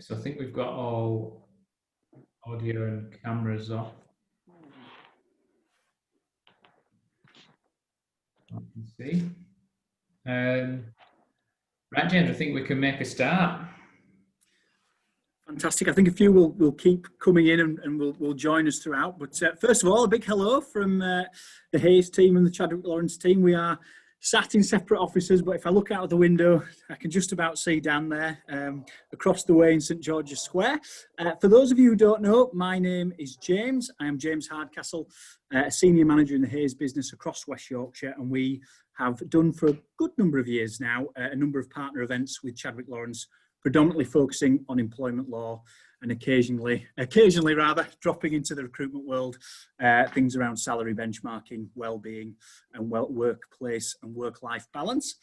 So I think we've got all audio and cameras off. I can see. Right, James, I think we can make a start. Fantastic. I think a few will keep coming in and will join us throughout. But first of all, a big hello from the Hayes team and the Chadwick Lawrence team. We are sat in separate offices, but if I look out of the window, I can just about see Dan there across the way in St George's Square. For those of you who don't know, my name is James. I am James Hardcastle, a senior manager in the Hayes business across West Yorkshire, and we have done for a good number of years now a number of partner events with Chadwick Lawrence, predominantly focusing on employment law and occasionally dropping into the recruitment world, things around salary benchmarking, well-being and workplace and work-life balance.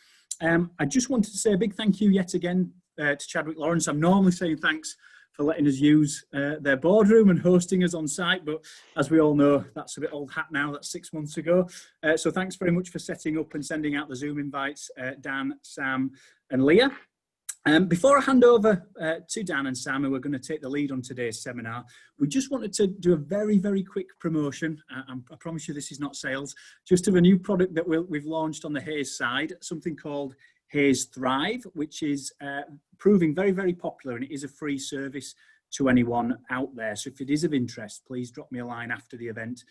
I just wanted to say a big thank you yet again to Chadwick Lawrence. I'm normally saying thanks for letting us use their boardroom and hosting us on site, but as we all know, that's a bit old hat now, that's 6 months ago. So thanks very much for setting up and sending out the Zoom invites, Dan, Sam and Leah. Before I hand over to Dan and Sam, who are going to take the lead on today's seminar, we just wanted to do a very, very quick promotion. I promise you this is not sales, just of a new product that we've launched on the Hayes side, something called Hayes Thrive, which is proving very, very popular, and it is a free service to anyone out there. So if it is of interest, please drop me a line after the event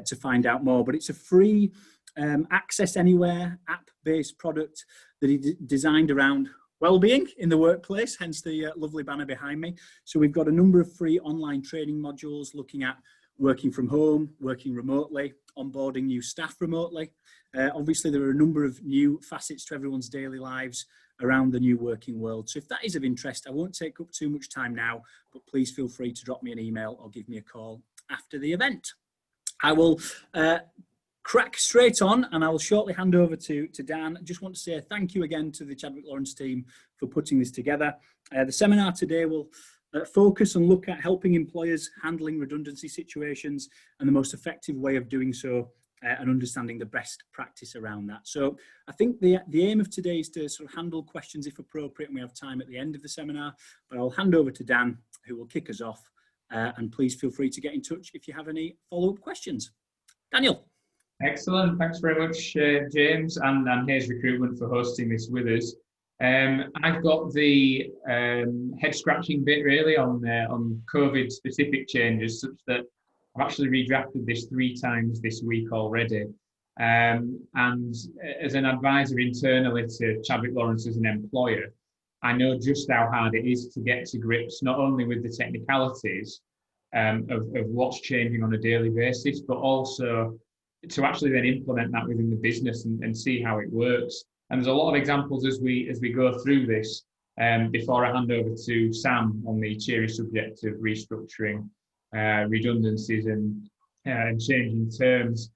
to find out more. But it's a free access anywhere app-based product that is designed around well-being in the workplace, hence the lovely banner behind me. So we've got a number of free online training modules looking at working from home, working remotely, onboarding new staff remotely. Obviously, there are a number of new facets to everyone's daily lives around the new working world. So if that is of interest, I won't take up too much time now, but please feel free to drop me an email or give me a call after the event. I will crack straight on, and I will shortly hand over to Dan. I just want to say thank you again to the Chadwick Lawrence team for putting this together. The seminar today will focus and look at helping employers handling redundancy situations and the most effective way of doing so, and understanding the best practice around that. So I think the aim of today is to sort of handle questions if appropriate, and we have time at the end of the seminar, but I'll hand over to Dan, who will kick us off, and please feel free to get in touch if you have any follow-up questions. Daniel. Excellent. Thanks very much, James and Hayes Recruitment for hosting this with us. I've got the head-scratching bit really on COVID-specific changes, such that I've actually redrafted this 3 times this week already. And as an advisor internally to Chadwick Lawrence as an employer, I know just how hard it is to get to grips not only with the technicalities of what's changing on a daily basis, but also to actually then implement that within the business and see how it works. And there's a lot of examples as we go through this before I hand over to Sam on the cheery subject of restructuring, redundancies and changing terms.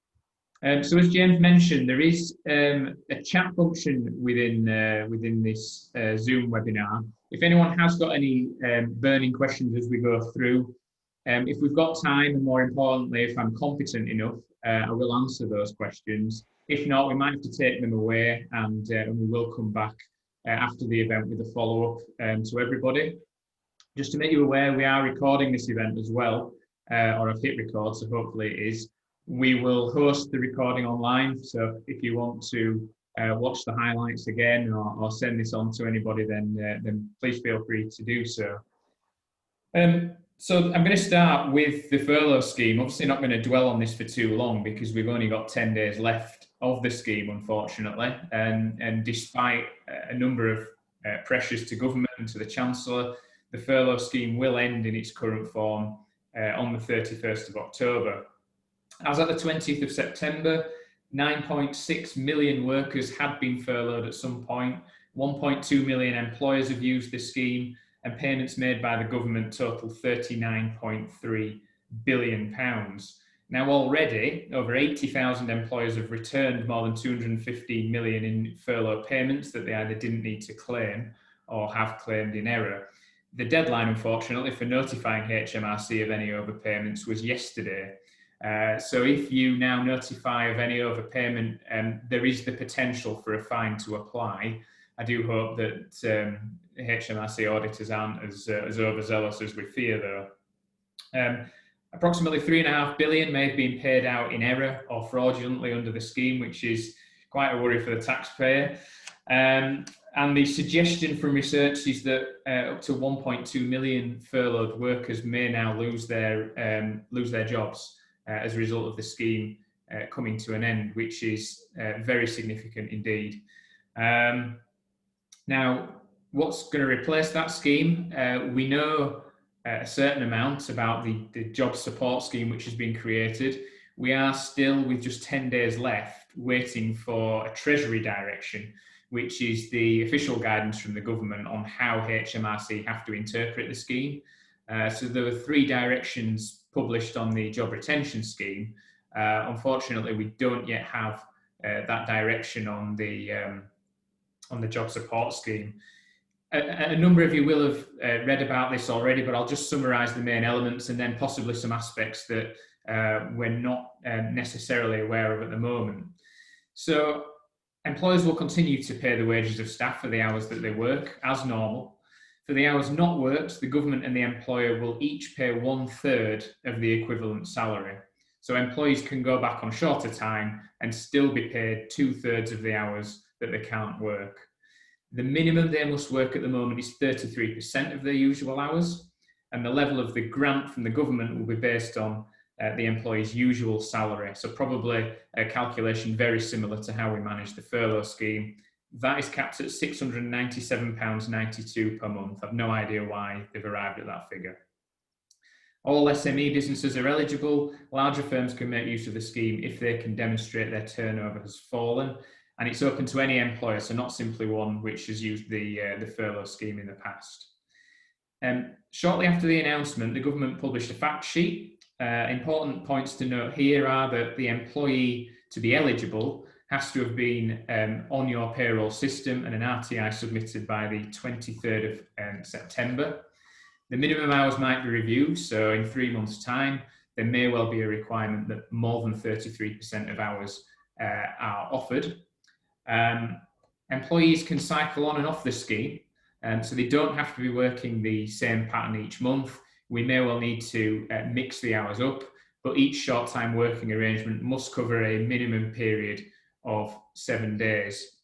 So as James mentioned, there is a chat function within this Zoom webinar. If anyone has got any burning questions as we go through, if we've got time, and more importantly, if I'm competent enough, I will answer those questions. If not, we might have to take them away, and we will come back after the event with a follow-up to everybody. Just to make you aware, we are recording this event as well, or I've hit record, so hopefully it is. We will host the recording online, so if you want to watch the highlights again or send this on to anybody, then please feel free to do so. So I'm going to start with the furlough scheme. Obviously not going to dwell on this for too long because we've only got 10 days left of the scheme, unfortunately. And despite a number of pressures to government and to the Chancellor, the furlough scheme will end in its current form on the 31st of October. As at the 20th of September, 9.6 million workers had been furloughed at some point. 1.2 million employers have used the scheme, and payments made by the government total £39.3 billion. Now already, over 80,000 employers have returned more than 250 million in furlough payments that they either didn't need to claim or have claimed in error. The deadline, unfortunately, for notifying HMRC of any overpayments was yesterday. So if you now notify of any overpayment, there is the potential for a fine to apply. I do hope that HMRC auditors aren't as overzealous as we fear, though. Approximately 3.5 billion may have been paid out in error or fraudulently under the scheme, which is quite a worry for the taxpayer. And the suggestion from research is that up to 1.2 million furloughed workers may now lose their jobs as a result of the scheme coming to an end, which is very significant indeed. Now, what's going to replace that scheme? We know a certain amount about the job support scheme which has been created. We are still, with just 10 days left, waiting for a Treasury direction, which is the official guidance from the government on how HMRC have to interpret the scheme. So there were 3 directions published on the job retention scheme. Unfortunately, we don't yet have that direction on the job support scheme. A number of you will have read about this already, but I'll just summarise the main elements and then possibly some aspects that we're not necessarily aware of at the moment. So employers will continue to pay the wages of staff for the hours that they work as normal. For the hours not worked, the government and the employer will each pay 1/3 of the equivalent salary. So employees can go back on shorter time and still be paid 2/3 of the hours that they can't work. The minimum they must work at the moment is 33% of their usual hours, and the level of the grant from the government will be based on the employee's usual salary. So probably a calculation very similar to how we manage the furlough scheme. That is capped at £697.92 per month. I've no idea why they've arrived at that figure. All SME businesses are eligible. Larger firms can make use of the scheme if they can demonstrate their turnover has fallen. And it's open to any employer, so not simply one which has used the furlough scheme in the past. Shortly after the announcement, the government published a fact sheet. Important points to note here are that the employee to be eligible has to have been on your payroll system and an RTI submitted by the 23rd of September. The minimum hours might be reviewed, so in 3 months' time, there may well be a requirement that more than 33% of hours are offered. Employees can cycle on and off the scheme, so they don't have to be working the same pattern each month. We may well need to mix the hours up, but each short-time working arrangement must cover a minimum period of 7 days.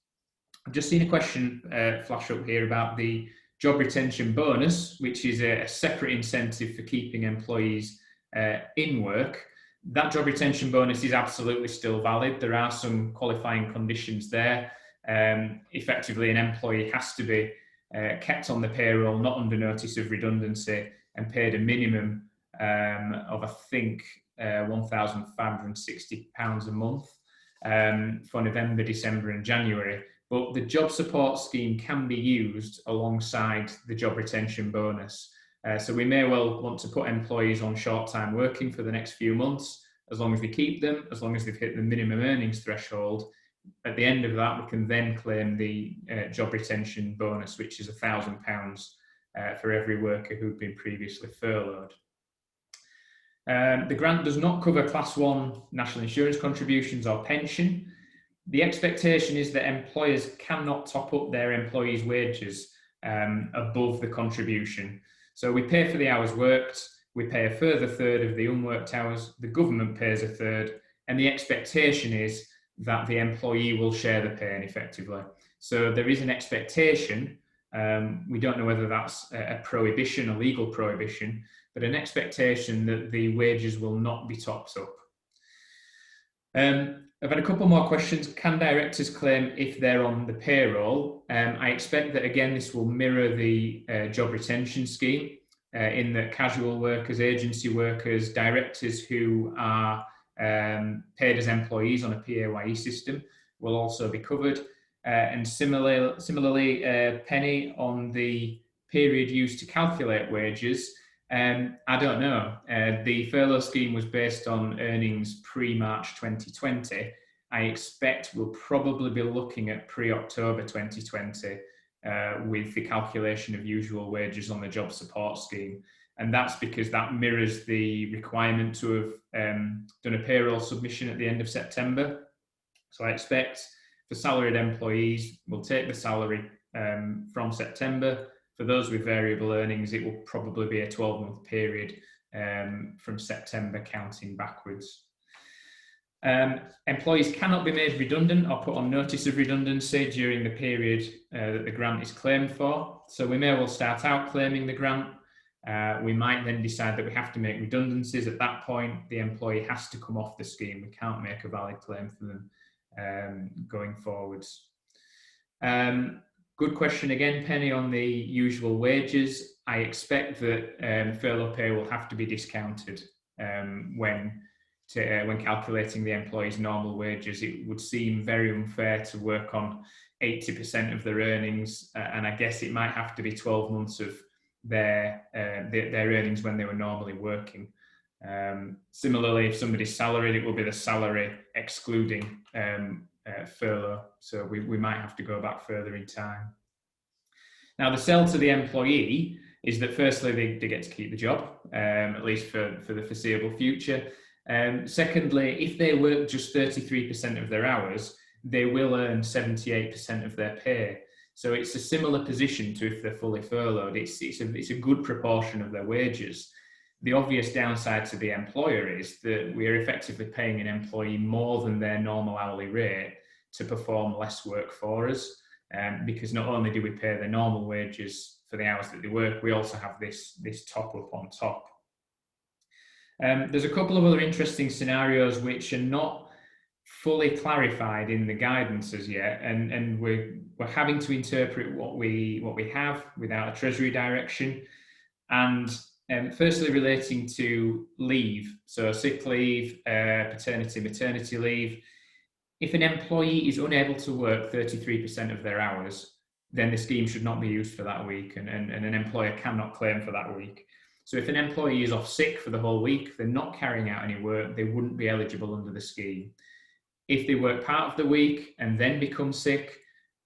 I've just seen a question flash up here about the job retention bonus, which is a separate incentive for keeping employees in work. That job retention bonus is absolutely still valid. There are some qualifying conditions there. Effectively, an employee has to be kept on the payroll, not under notice of redundancy, and paid a minimum of, I think, £1,560 a month for November, December and January. But the job support scheme can be used alongside the job retention bonus. So we may well want to put employees on short-time working for the next few months, as long as we keep them, as long as they've hit the minimum earnings threshold. At the end of that, we can then claim the job retention bonus, which is £1,000 for every worker who'd been previously furloughed. The grant does not cover Class 1 national insurance contributions or pension. The expectation is that employers cannot top up their employees' wages above the contribution. So we pay for the hours worked, we pay a further third of the unworked hours, the government pays a third, and the expectation is that the employee will share the pain effectively. So there is an expectation, we don't know whether that's a prohibition, a legal prohibition, but an expectation that the wages will not be topped up. I've had a couple more questions. Can directors claim if they're on the payroll? I expect that, again, this will mirror the job retention scheme in that casual workers, agency workers, directors who are paid as employees on a PAYE system will also be covered. And similarly, Penny, on the period used to calculate wages, I don't know. The furlough scheme was based on earnings pre-March 2020. I expect we'll probably be looking at pre-October 2020 with the calculation of usual wages on the job support scheme. And that's because that mirrors the requirement to have done a payroll submission at the end of September. So I expect for salaried employees, we'll take the salary from September. For those with variable earnings, it will probably be a 12-month period from September counting backwards. Employees cannot be made redundant or put on notice of redundancy during the period that the grant is claimed for. So we may well start out claiming the grant. We might then decide that we have to make redundancies. At that point, the employee has to come off the scheme. We can't make a valid claim for them going forwards. Good question again, Penny, on the usual wages. I expect that furlough pay will have to be discounted when calculating the employee's normal wages. It would seem very unfair to work on 80% of their earnings, and I guess it might have to be 12 months of their earnings when they were normally working. Similarly, if somebody's salaried, it will be the salary excluding furlough, so we might have to go back further in time. Now, the sell to the employee is that firstly, they get to keep the job, at least for the foreseeable future. Secondly, if they work just 33% of their hours, they will earn 78% of their pay. So it's a similar position to if they're fully furloughed. It's a good proportion of their wages. The obvious downside to the employer is that we are effectively paying an employee more than their normal hourly rate to perform less work for us, because not only do we pay their normal wages for the hours that they work, we also have this top up on top. There's a couple of other interesting scenarios which are not fully clarified in the guidance as yet, and we're having to interpret what we have without a Treasury direction. And firstly, relating to leave, so sick leave, paternity, maternity leave. If an employee is unable to work 33% of their hours, then the scheme should not be used for that week, and an employer cannot claim for that week. So if an employee is off sick for the whole week, they're not carrying out any work, they wouldn't be eligible under the scheme. If they work part of the week and then become sick,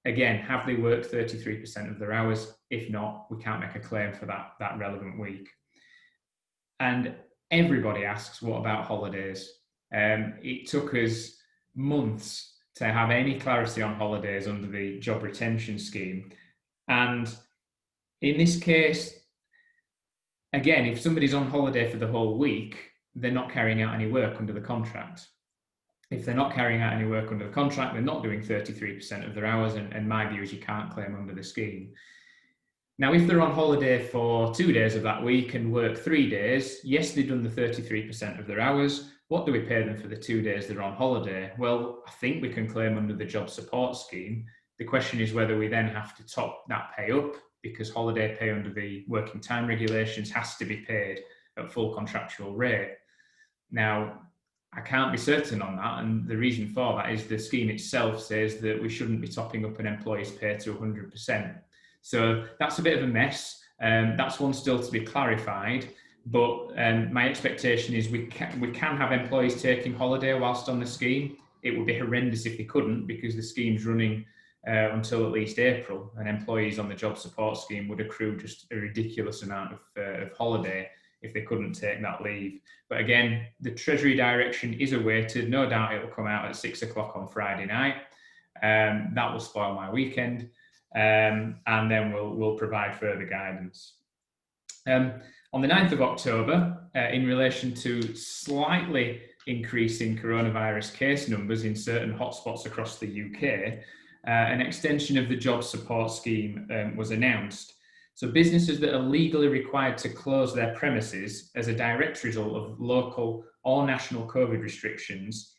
again, have they worked 33% of their hours? If not, we can't make a claim for that relevant week. And everybody asks, what about holidays? It took us months to have any clarity on holidays under the job retention scheme. And in this case, again, if somebody's on holiday for the whole week, they're not carrying out any work under the contract. If they're not carrying out any work under the contract, they're not doing 33% of their hours, and my view is you can't claim under the scheme. Now, if they're on holiday for 2 days of that week and work 3 days, yes, they've done the 33% of their hours. What do we pay them for the 2 days they're on holiday? Well, I think we can claim under the job support scheme. The question is whether we then have to top that pay up, because holiday pay under the working time regulations has to be paid at full contractual rate. Now, I can't be certain on that, and the reason for that is the scheme itself says that we shouldn't be topping up an employee's pay to 100%. So that's a bit of a mess. That's one still to be clarified, but my expectation is we can have employees taking holiday whilst on the scheme. It would be horrendous if they couldn't, because the scheme's running until at least April, and employees on the job support scheme would accrue just a ridiculous amount of holiday if they couldn't take that leave. But again, the Treasury direction is awaited. No doubt it will come out at 6 o'clock on Friday night. That will spoil my weekend, and then we'll provide further guidance. On the 9th of October, in relation to slightly increasing coronavirus case numbers in certain hotspots across the UK, an extension of the job support scheme was announced. So businesses that are legally required to close their premises as a direct result of local or national COVID restrictions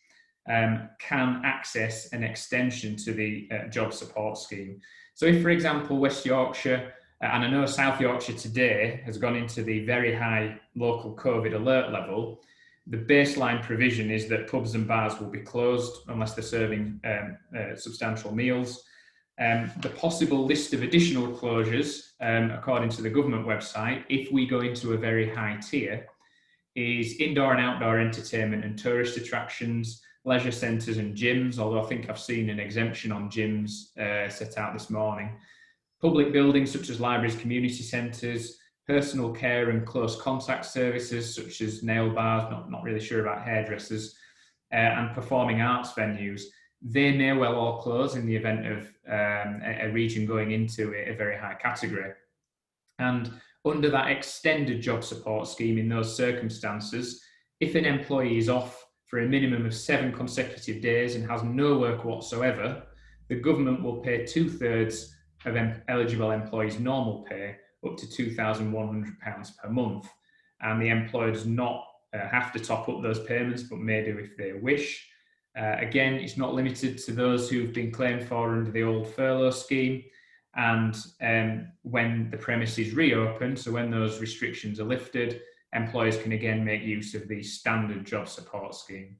can access an extension to the job support scheme. So if, for example, West Yorkshire, and I know South Yorkshire today has gone into the very high local COVID alert level, the baseline provision is that pubs and bars will be closed unless they're serving substantial meals. The possible list of additional closures, according to the government website, if we go into a very high tier, is indoor and outdoor entertainment and tourist attractions, leisure centres and gyms, although I think I've seen an exemption on gyms set out this morning, public buildings such as libraries, community centres, personal care and close contact services such as nail bars, not really sure about hairdressers, and performing arts venues. they may well all close in the event of a region going into a very high category. And under that extended job support scheme, in those circumstances, if an employee is off for a minimum of 7 consecutive days and has no work whatsoever, the government will pay 2/3 of eligible employees' normal pay, up to £2,100 per month. And the employer does not have to top up those payments, but may do if they wish. Again, it's not limited to those who've been claimed for under the old furlough scheme. And when the premises reopen, so when those restrictions are lifted, employers can again make use of the standard job support scheme.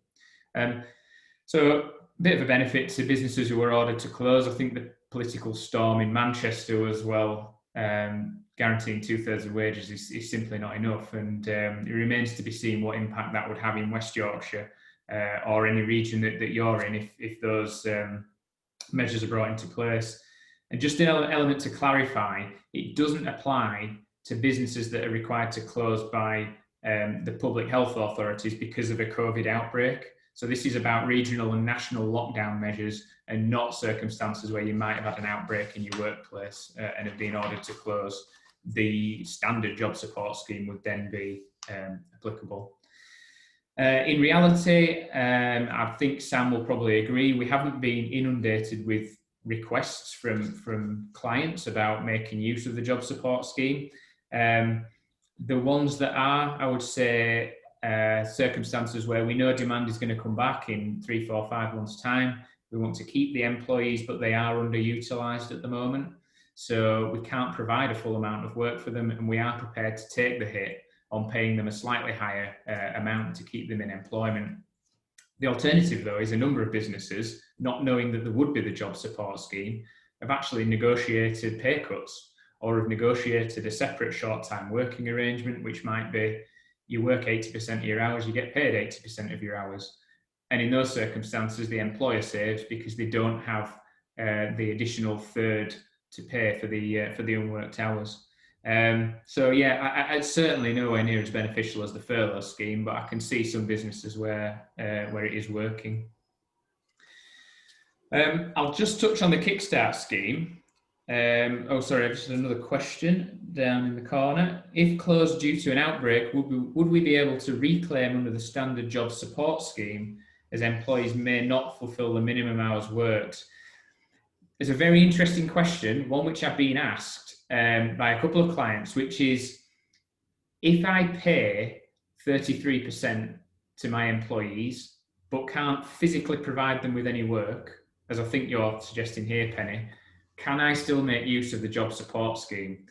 So a bit of a benefit to businesses who were ordered to close. I think the political storm in Manchester as well, guaranteeing 2/3 of wages is simply not enough. And it remains to be seen what impact that would have in West Yorkshire or any region that you're in if those measures are brought into place. And just an element to clarify, it doesn't apply to businesses that are required to close by the public health authorities because of a COVID outbreak. So this is about regional and national lockdown measures and not circumstances where you might have had an outbreak in your workplace and have been ordered to close. The standard job support scheme would then be applicable. In reality, I think Sam will probably agree, we haven't been inundated with requests from clients about making use of the job support scheme. The ones that are, I would say, circumstances where we know demand is going to come back in 3, 4, 5 months' time. We want to keep the employees, but they are underutilised at the moment. So we can't provide a full amount of work for them, and we are prepared to take the hit on paying them a slightly higher amount to keep them in employment. The alternative, though, is a number of businesses, not knowing that there would be the job support scheme, have actually negotiated pay cuts or have negotiated a separate short-time working arrangement, which might be you work 80% of your hours, you get paid 80% of your hours. And in those circumstances, the employer saves because they don't have the additional third to pay for the unworked hours. So yeah, it's certainly nowhere near as beneficial as the furlough scheme, but I can see some businesses where it is working. I'll just touch on the Kickstart scheme. Oh, sorry, I've just another question down in the corner. If closed due to an outbreak, would we be able to reclaim under the standard job support scheme as employees may not fulfill the minimum hours worked? It's a very interesting question, one which I've been asked by a couple of clients, which is, if I pay 33% to my employees, but can't physically provide them with any work, as I think you're suggesting here, Penny, can I still make use of the job support scheme?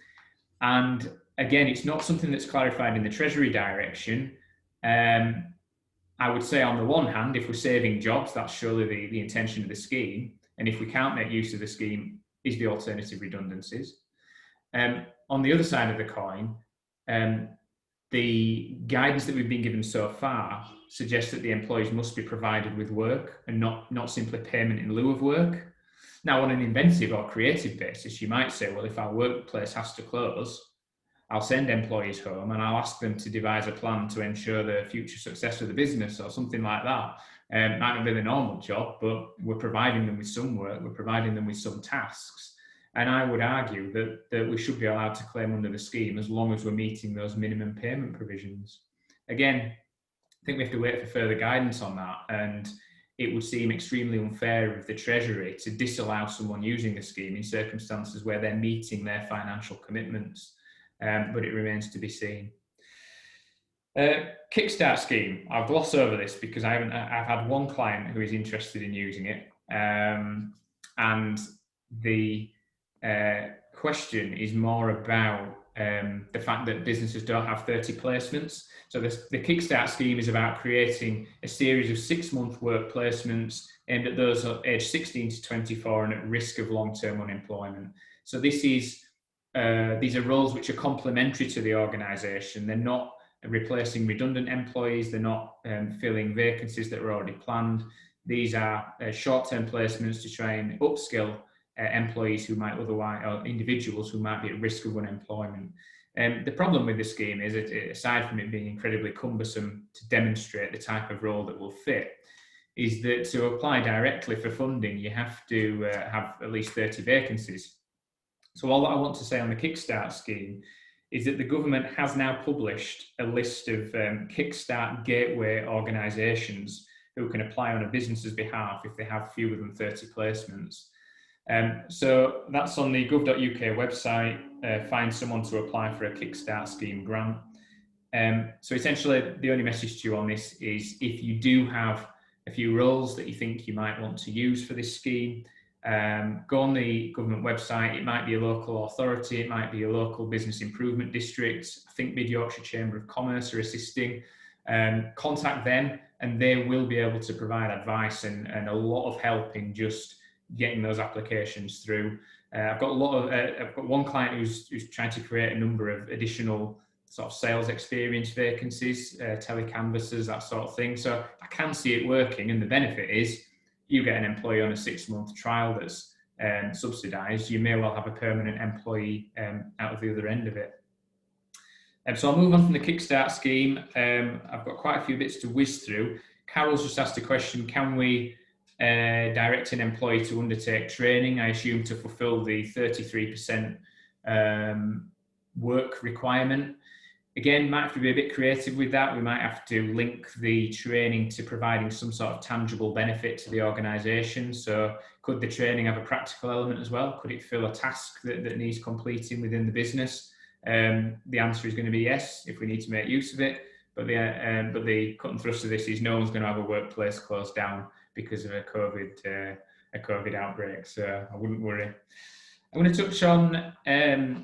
And again, it's not something that's clarified in the Treasury direction. I would say on the one hand, if we're saving jobs, that's surely the intention of the scheme. And if we can't make use of the scheme, is the alternative redundancies. On the other side of the coin, the guidance that we've been given so far suggests that the employees must be provided with work and not simply payment in lieu of work. Now, on an inventive or creative basis, you might say, well, if our workplace has to close, I'll send employees home and I'll ask them to devise a plan to ensure the future success of the business or something like that. Might not be the normal job, but we're providing them with some work, we're providing them with some tasks. And I would argue that we should be allowed to claim under the scheme as long as we're meeting those minimum payment provisions. Again, I think we have to wait for further guidance on that, and it would seem extremely unfair of the Treasury to disallow someone using the scheme in circumstances where they're meeting their financial commitments, but it remains to be seen. Kickstart scheme, I'll gloss over this because I've had one client who is interested in using it, and the question is more about the fact that businesses don't have 30 placements. So the Kickstart scheme is about creating a series of 6-month work placements aimed at those aged 16 to 24 and at risk of long-term unemployment. So these are roles which are complementary to the organisation. They're not replacing redundant employees. They're not filling vacancies that were already planned. These are short-term placements to try and upskill employees who might otherwise, or individuals who might be at risk of unemployment. The problem with the scheme is, aside from it being incredibly cumbersome to demonstrate the type of role that will fit, is that to apply directly for funding, you have to have at least 30 vacancies. So all that I want to say on the Kickstart scheme is that the government has now published a list of Kickstart gateway organisations who can apply on a business's behalf if they have fewer than 30 placements. So that's on the gov.uk website. Find someone to apply for a Kickstart scheme grant. So essentially, the only message to you on this is if you do have a few roles that you think you might want to use for this scheme, go on the government website. It might be a local authority, it might be a local business improvement district. I think Mid Yorkshire Chamber of Commerce are assisting. Contact them and they will be able to provide advice and a lot of help in just getting those applications through. I've got one client who's trying to create a number of additional sort of sales experience vacancies, telecanvassers, that sort of thing. So I can see it working, and the benefit is you get an employee on a 6-month trial that's subsidised. You may well have a permanent employee out of the other end of it. So I'll move on from the Kickstart scheme. I've got quite a few bits to whiz through. Carol's just asked a question, can we direct an employee to undertake training, I assume to fulfil the 33% work requirement? Again, might have to be a bit creative with that. We might have to link the training to providing some sort of tangible benefit to the organisation. So could the training have a practical element as well? Could it fill a task that needs completing within the business? The answer is going to be yes, if we need to make use of it. But the cut and thrust of this is no one's going to have a workplace closed down because of a COVID outbreak. So I wouldn't worry. I'm going to touch on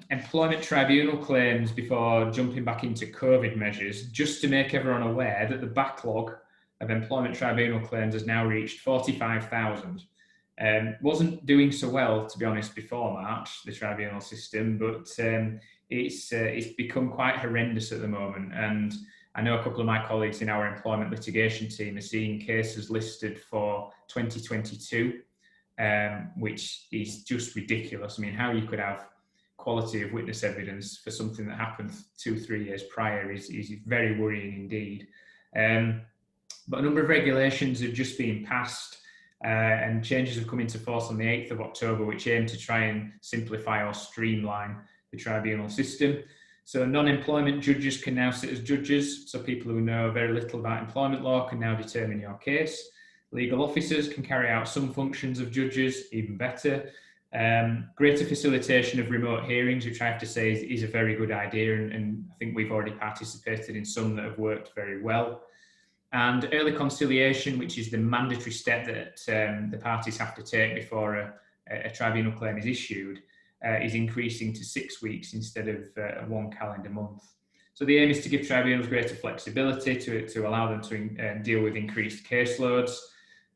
employment tribunal claims before jumping back into COVID measures, just to make everyone aware that the backlog of employment tribunal claims has now reached 45,000. Wasn't doing so well, to be honest, before March, the tribunal system, but it's become quite horrendous at the moment. And I know a couple of my colleagues in our employment litigation team are seeing cases listed for 2022. Which is just ridiculous. I mean, how you could have quality of witness evidence for something that happened 2-3 years prior is very worrying indeed. But a number of regulations have just been passed and changes have come into force on the 8th of October, which aim to try and simplify or streamline the tribunal system. So non-employment judges can now sit as judges. So people who know very little about employment law can now determine your case. Legal officers can carry out some functions of judges, even better. Greater facilitation of remote hearings, which I have to say is a very good idea, and I think we've already participated in some that have worked very well. And early conciliation, which is the mandatory step that the parties have to take before a tribunal claim is issued, is increasing to 6 weeks instead of 1 calendar month. So the aim is to give tribunals greater flexibility to allow them to deal with increased caseloads.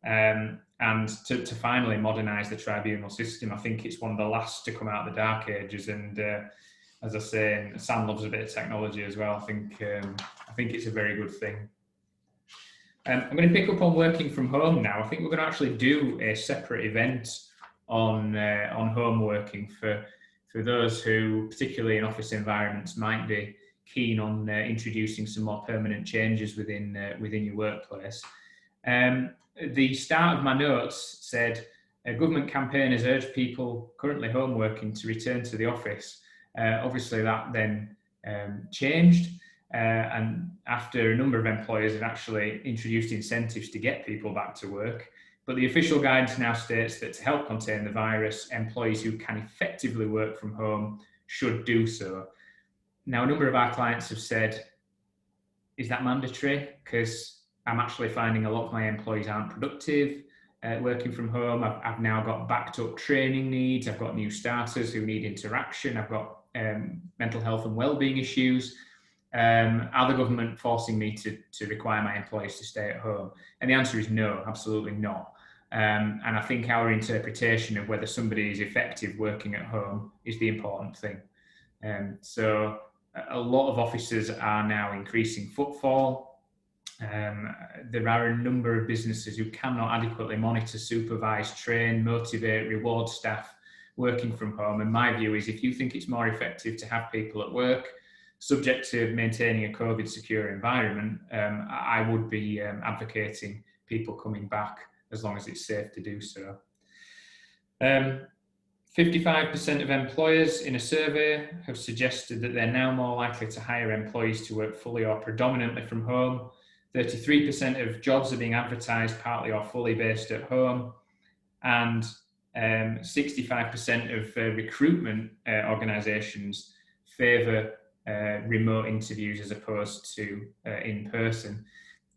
And to finally modernise the tribunal system. I think it's one of the last to come out of the dark ages, and as I say, Sam loves a bit of technology as well. I think it's a very good thing. I'm going to pick up on working from home now. I think we're going to actually do a separate event on home working for those who, particularly in office environments, might be keen on introducing some more permanent changes within your workplace. The start of my notes said a government campaign has urged people currently home working to return to the office. Obviously that then changed, and after a number of employers have actually introduced incentives to get people back to work. But the official guidance now states that to help contain the virus, employees who can effectively work from home should do so. Now, a number of our clients have said, is that mandatory? Because I'm actually finding a lot of my employees aren't productive working from home. I've now got backed up training needs. I've got new starters who need interaction. I've got mental health and wellbeing issues. Are the government forcing me to require my employees to stay at home? And the answer is no, absolutely not. And I think our interpretation of whether somebody is effective working at home is the important thing. So a lot of offices are now increasing footfall. There are a number of businesses who cannot adequately monitor, supervise, train, motivate, reward staff working from home. And my view is if you think it's more effective to have people at work, subject to maintaining a COVID secure environment, I would be advocating people coming back as long as it's safe to do so. 55% of employers in a survey have suggested that they're now more likely to hire employees to work fully or predominantly from home. 33% of jobs are being advertised partly or fully based at home, and 65% of recruitment organisations favour remote interviews as opposed to in person.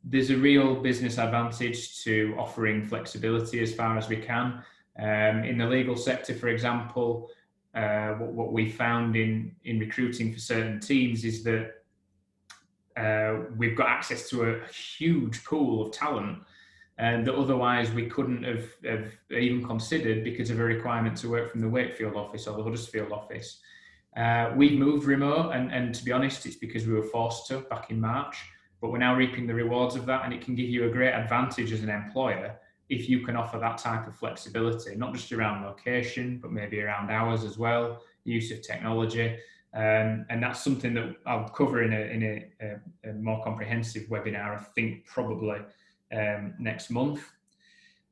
There's a real business advantage to offering flexibility as far as we can. In the legal sector, for example, what we found in recruiting for certain teams is that we've got access to a huge pool of talent that otherwise we couldn't have even considered because of a requirement to work from the Wakefield office or the Huddersfield office. We've moved remote, and to be honest, it's because we were forced to back in March, but we're now reaping the rewards of that, and it can give you a great advantage as an employer if you can offer that type of flexibility, not just around location, but maybe around hours as well, use of technology. And that's something that I'll cover in a more comprehensive webinar, I think probably next month.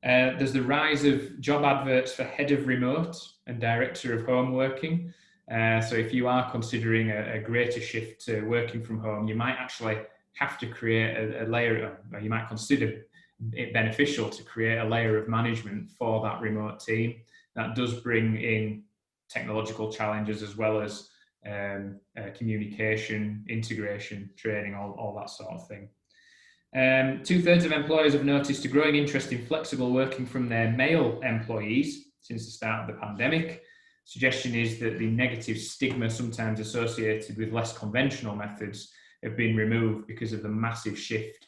There's the rise of job adverts for head of remote and director of home working. So if you are considering a greater shift to working from home, you might actually have to create a layer, or you might consider it beneficial to create a layer of management for that remote team. That does bring in technological challenges as well as communication, integration, training, all that sort of thing. 2/3 of employers have noticed a growing interest in flexible working from their male employees since the start of the pandemic. Suggestion is that the negative stigma sometimes associated with less conventional methods have been removed because of the massive shift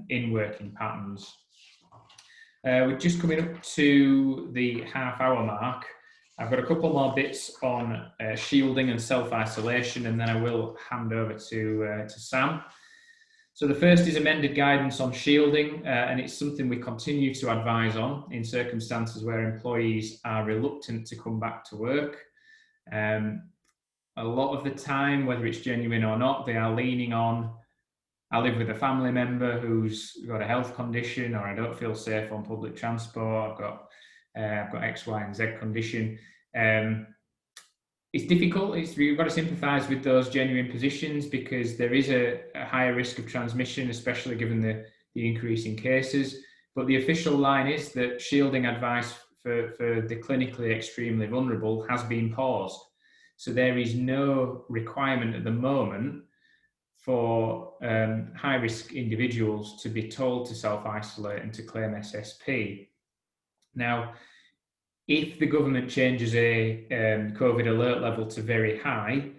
in working patterns. We're just coming up to the half-hour mark. I've got a couple more bits on shielding and self-isolation, and then I will hand over to Sam. So the first is amended guidance on shielding, and it's something we continue to advise on in circumstances where employees are reluctant to come back to work. A lot of the time, whether it's genuine or not, they are leaning on, I live with a family member who's got a health condition, or I don't feel safe on public transport, I've got X, Y, and Z condition. It's difficult. You've got to sympathise with those genuine positions because there is a higher risk of transmission, especially given the increase in cases. But the official line is that shielding advice for the clinically extremely vulnerable has been paused. So there is no requirement at the moment for high-risk individuals to be told to self-isolate and to claim SSP. Now, if the government changes a COVID alert level to very high,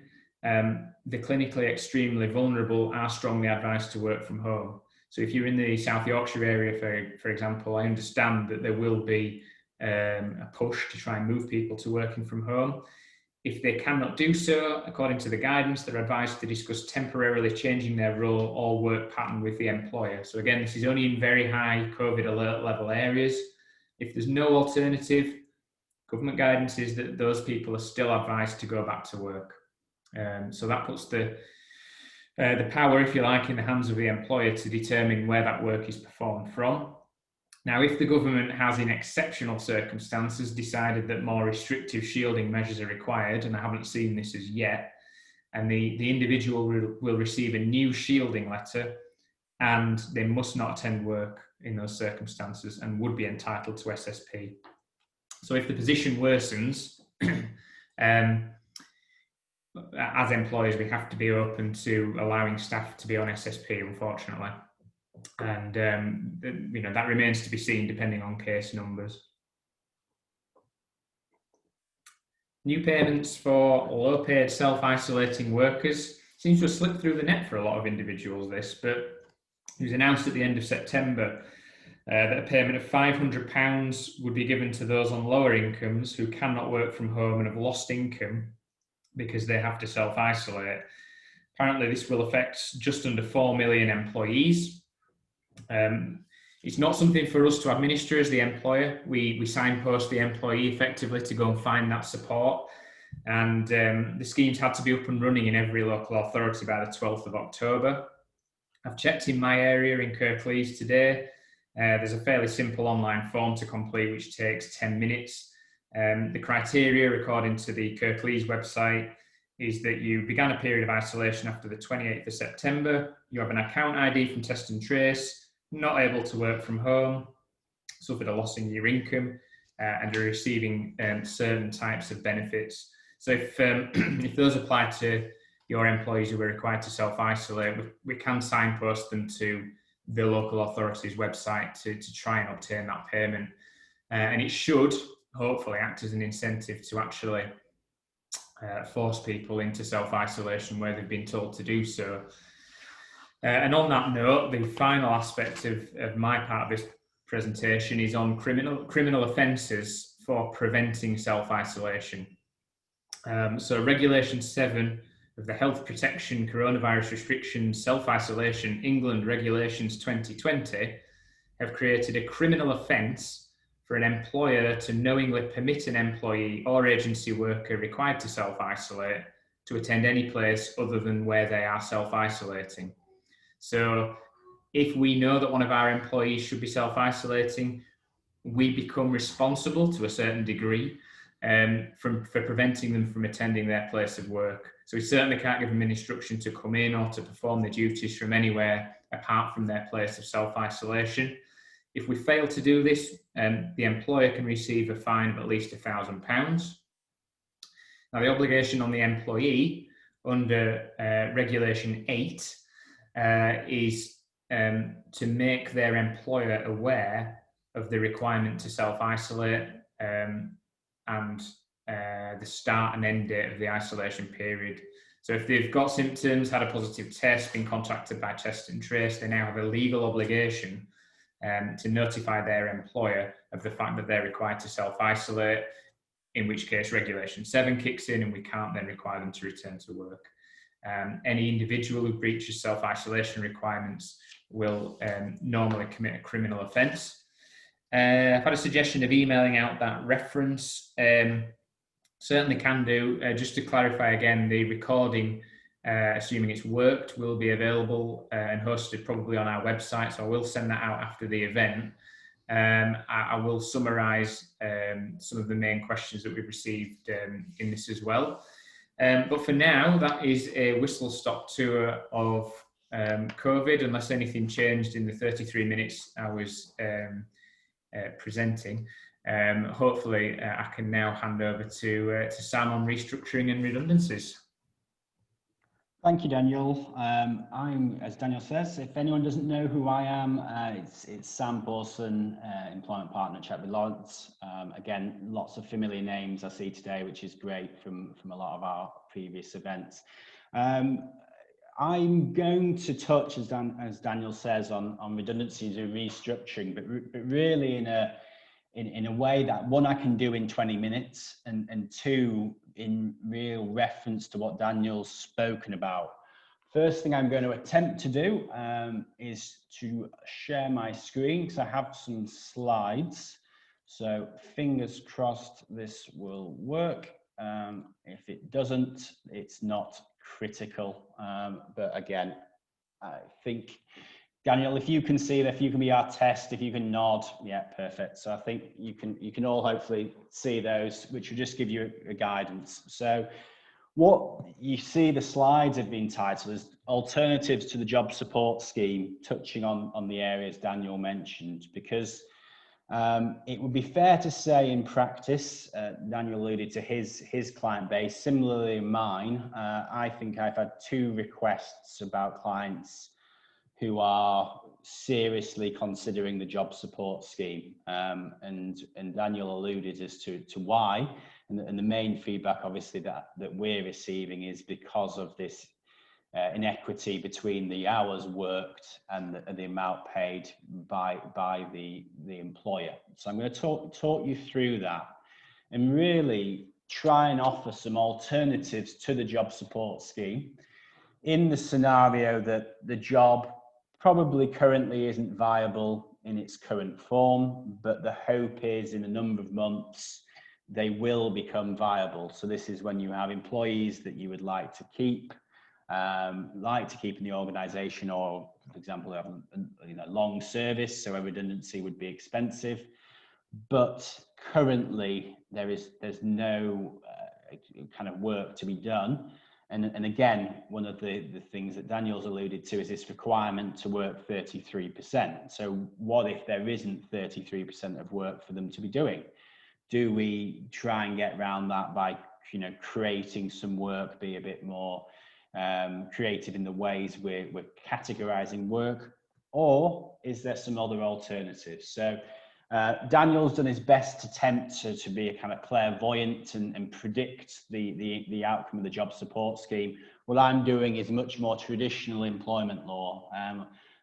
the clinically extremely vulnerable are strongly advised to work from home. So if you're in the South Yorkshire area, for example, I understand that there will be a push to try and move people to working from home. If they cannot do so, according to the guidance, they're advised to discuss temporarily changing their role or work pattern with the employer. So again, this is only in very high COVID alert level areas. If there's no alternative, government guidance is that those people are still advised to go back to work. So that puts the power, if you like, in the hands of the employer to determine where that work is performed from. Now, if the government has, in exceptional circumstances, decided that more restrictive shielding measures are required, and I haven't seen this as yet, and the individual will receive a new shielding letter, and they must not attend work in those circumstances and would be entitled to SSP. So if the position worsens, as employers, we have to be open to allowing staff to be on SSP, unfortunately. And that remains to be seen depending on case numbers. New payments for low-paid self-isolating workers seems to have slipped through the net for a lot of individuals, but it was announced at the end of September that a payment of £500 would be given to those on lower incomes who cannot work from home and have lost income because they have to self-isolate. Apparently, this will affect just under 4 million employees. It's not something for us to administer as the employer. We signpost the employee effectively to go and find that support. And the schemes had to be up and running in every local authority by the 12th of October. I've checked in my area in Kirklees today. There's a fairly simple online form to complete, which takes 10 minutes. The criteria, according to the Kirklees website, is that you began a period of isolation after the 28th of September, you have an account ID from Test and Trace, not able to work from home, suffered a loss in your income, and you're receiving certain types of benefits. So if those apply to your employees who are required to self-isolate, we can signpost them to the local authority's website to try and obtain that payment. And it should hopefully act as an incentive to actually force people into self-isolation where they've been told to do so. And on that note, the final aspect of my part of this presentation is on criminal offences for preventing self-isolation. So Regulation 7 of the Health Protection Coronavirus Restrictions Self-Isolation England Regulations 2020 have created a criminal offence for an employer to knowingly permit an employee or agency worker required to self-isolate to attend any place other than where they are self-isolating. So if we know that one of our employees should be self-isolating, we become responsible to a certain degree for preventing them from attending their place of work. So we certainly can't give them an instruction to come in or to perform their duties from anywhere apart from their place of self-isolation. If we fail to do this, the employer can receive a fine of at least £1,000. Now, the obligation on the employee under Regulation 8 is to make their employer aware of the requirement to self-isolate and the start and end date of the isolation period. So if they've got symptoms, had a positive test, been contacted by Test and Trace, they now have a legal obligation to notify their employer of the fact that they're required to self-isolate, in which case Regulation 7 kicks in and we can't then require them to return to work. Any individual who breaches self-isolation requirements will normally commit a criminal offence. I've had a suggestion of emailing out that reference. Certainly can do. Just to clarify again, the recording, assuming it's worked, will be available and hosted probably on our website, so I will send that out after the event. I will summarise some of the main questions that we've received in this as well. But for now, that is a whistle-stop tour of COVID, unless anything changed in the 33 minutes I was presenting. Hopefully, I can now hand over to Sam on restructuring and redundancies. Thank you, Daniel. I'm, as Daniel says, if anyone doesn't know who I am, it's Sam Borson, employment partner at Chapter Lawrence. Again, lots of familiar names I see today, which is great from a lot of our previous events. I'm going to touch, as Daniel says, on redundancies and restructuring, but really in a way that, one, I can do in 20 minutes, and two, in real reference to what Daniel's spoken about. First thing I'm going to attempt to do is to share my screen, because I have some slides. So fingers crossed this will work. If it doesn't, it's not critical. But again, I think, Daniel, if you can see that, if you can be our test, if you can nod, yeah, perfect. So I think you can all hopefully see those, which will just give you a guidance. So what you see, the slides have been titled as Alternatives to the Job Support Scheme, touching on the areas Daniel mentioned, because it would be fair to say in practice, Daniel alluded to his client base, similarly in mine, I think I've had 2 requests about clients who are seriously considering the job support scheme, and Daniel alluded as to why, and the main feedback obviously that we're receiving is because of this inequity between the hours worked and the amount paid by the employer. So I'm going to talk you through that and really try and offer some alternatives to the job support scheme in the scenario that the job probably currently isn't viable in its current form, but the hope is in a number of months they will become viable. So this is when you have employees that you would like to keep, like to keep in the organisation, or for example, have a long service, so a redundancy would be expensive. But currently, there's no kind of work to be done. And again, one of the things that Daniel's alluded to is this requirement to work 33%. So what if there isn't 33% of work for them to be doing? Do we try and get around that by, creating some work, be a bit more creative in the ways we're categorizing work? Or is there some other alternatives? So Daniel's done his best attempt to be a kind of clairvoyant and predict the outcome of the job support scheme. What I'm doing is much more traditional employment law.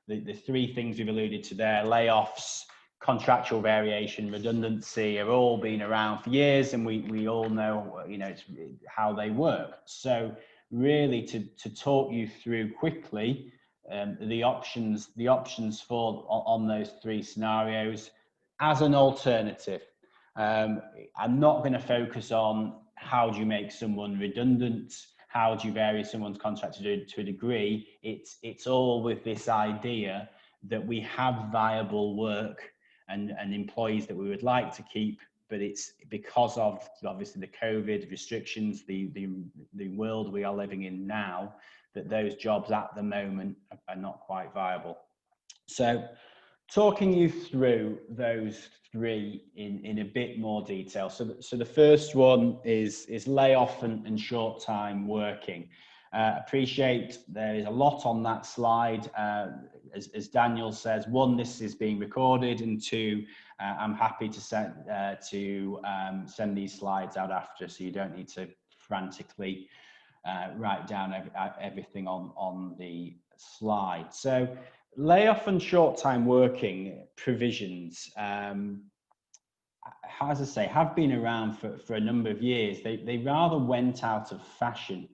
The three things we've alluded to there, layoffs, contractual variation, redundancy, have all been around for years, and we all know, it's how they work. So really to talk you through quickly the options for on those three scenarios as an alternative. I'm not going to focus on how do you make someone redundant, how do you vary someone's contract to a degree. It's all with this idea that we have viable work and employees that we would like to keep, but it's because of obviously the COVID restrictions, the world we are living in now, that those jobs at the moment are not quite viable. So talking you through those three in a bit more detail. So the first one is layoff and short time working. Appreciate there is a lot on that slide. As Daniel says, one, this is being recorded, and two, I'm happy to send these slides out after, so you don't need to frantically write down everything on the slide. So layoff and short time working provisions, as I say, have been around for a number of years. They rather went out of fashion.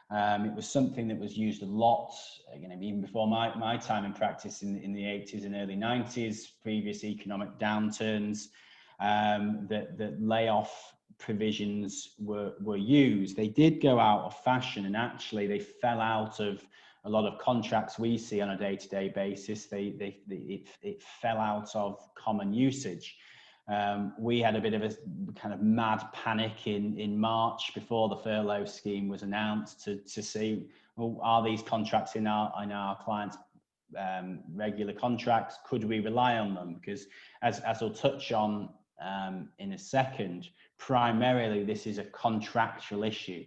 It was something that was used a lot, even before my time in practice in the 80s and early 90s, previous economic downturns, that layoff provisions were used. They did go out of fashion, and actually they fell out of a lot of contracts we see on a day-to-day basis. It fell out of common usage. We had a bit of a kind of mad panic in March before the furlough scheme was announced to see, well, are these contracts in our clients' regular contracts? Could we rely on them? Because as I'll touch on in a second, primarily this is a contractual issue.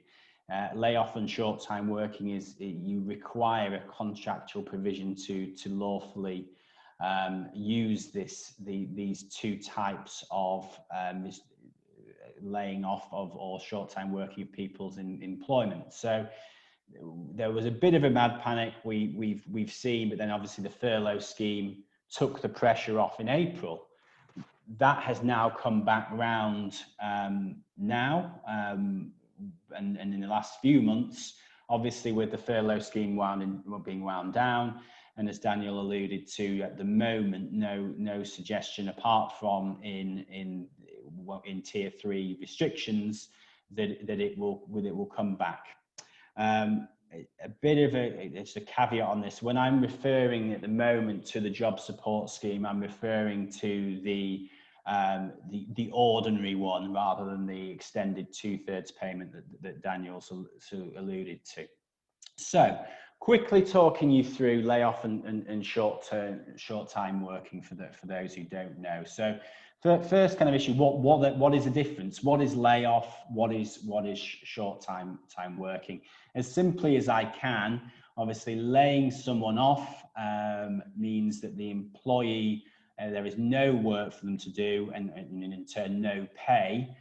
Layoff and short time working you require a contractual provision to lawfully use these two types of laying off of or short time working people's employment. So there was a bit of a mad panic we've seen, but then obviously the furlough scheme took the pressure off in April. That has now come back round now, and in the last few months, obviously with the furlough scheme being wound down, and as Daniel alluded to, at the moment, no suggestion apart from in tier 3 restrictions that it will come back. A bit of it's a caveat on this. When I'm referring at the moment to the job support scheme, I'm referring to the ordinary one rather than the extended 2/3 payment that Daniel alluded to. So quickly talking you through layoff and short time working for those who don't know. So first kind of issue, what is the difference? What is layoff? What is short time working? As simply as I can, obviously laying someone off means that the employee, there is no work for them to do, and in turn no pay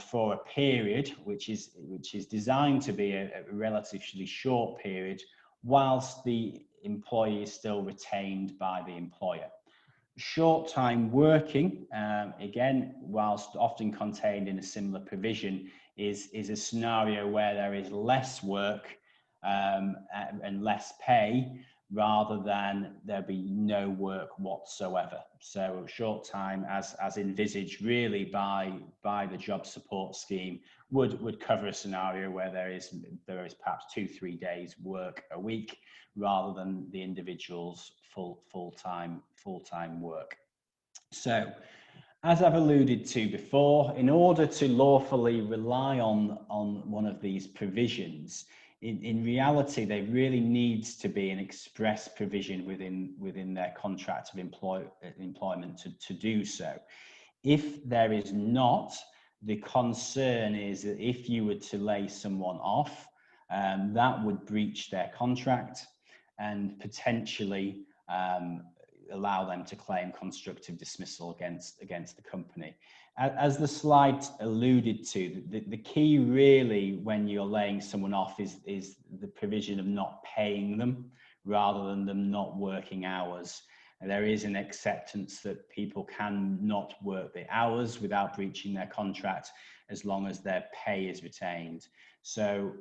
for a period which is designed to be a relatively short period, whilst the employee is still retained by the employer. Short time working, again, whilst often contained in a similar provision, is a scenario where there is less work and less pay, rather than there be no work whatsoever. So short time, as envisaged really by the job support scheme, would cover a scenario where there is perhaps 2-3 days work a week, rather than the individual's full-time work. So, as I've alluded to before, in order to lawfully rely on one of these provisions, in reality, there really needs to be an express provision within their contract of employment to do so. If there is not, the concern is that if you were to lay someone off, that would breach their contract and potentially allow them to claim constructive dismissal against the company. As the slide alluded to, the key really when you're laying someone off is the provision of not paying them rather than them not working hours. And there is an acceptance that people can not work the hours without breaching their contract as long as their pay is retained. So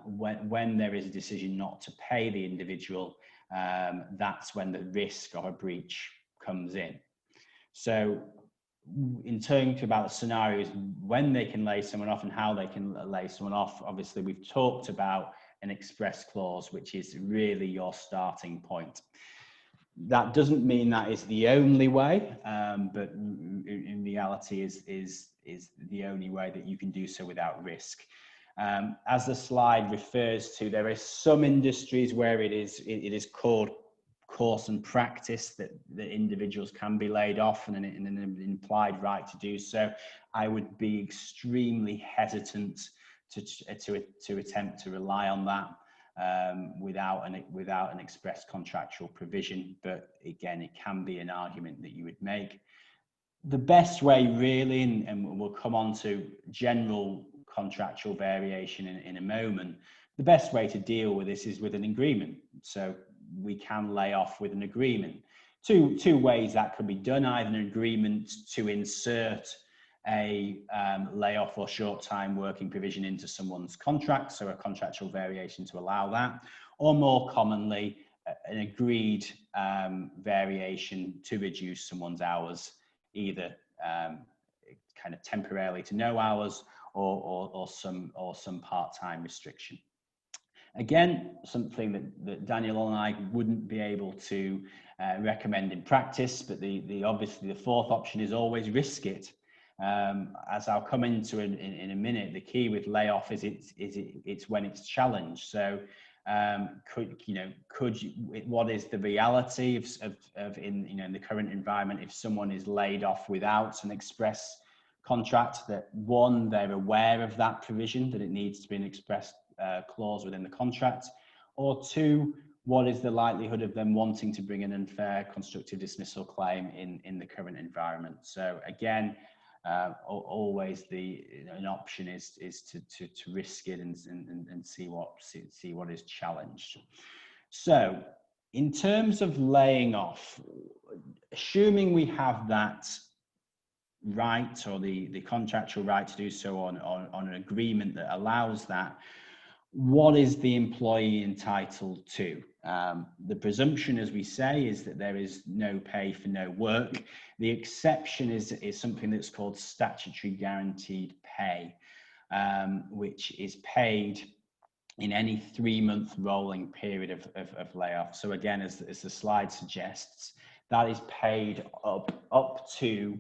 when there is a decision not to pay the individual, that's when the risk of a breach comes in. So in talking about the scenarios when they can lay someone off and how they can lay someone off, obviously we've talked about an express clause, which is really your starting point. That doesn't mean that is the only way, but in reality is the only way that you can do so without risk. As the slide refers to, there are some industries where it is called course and practice that the individuals can be laid off and an implied right to do so. I would be extremely hesitant to attempt to rely on that without an express contractual provision. But again, it can be an argument that you would make. The best way really, and we'll come on to general contractual variation in a moment, the best way to deal with this is with an agreement. So we can lay off with an agreement. Two ways that could be done: either an agreement to insert a layoff or short time working provision into someone's contract, so a contractual variation to allow that, or more commonly an agreed variation to reduce someone's hours, either kind of temporarily to no hours or some part-time restriction. Again, something that Daniel and I wouldn't be able to recommend in practice, but obviously the fourth option is always risk it. As I'll come into in a minute, the key with layoff is it's when it's challenged. So what is the reality of in the current environment if someone is laid off without an express contract, that one, they're aware of that provision, that it needs to be an express clause within the contract, or two, what is the likelihood of them wanting to bring an unfair constructive dismissal claim in the current environment. So again, always an option is to risk it and see what is challenged. So in terms of laying off, assuming we have that right, or the contractual right to do so on an agreement that allows that, what is the employee entitled to? The presumption, as we say, is that there is no pay for no work. The exception is something that's called statutory guaranteed pay, which is paid in any 3-month rolling period of layoff. So again, as the slide suggests, that is paid up to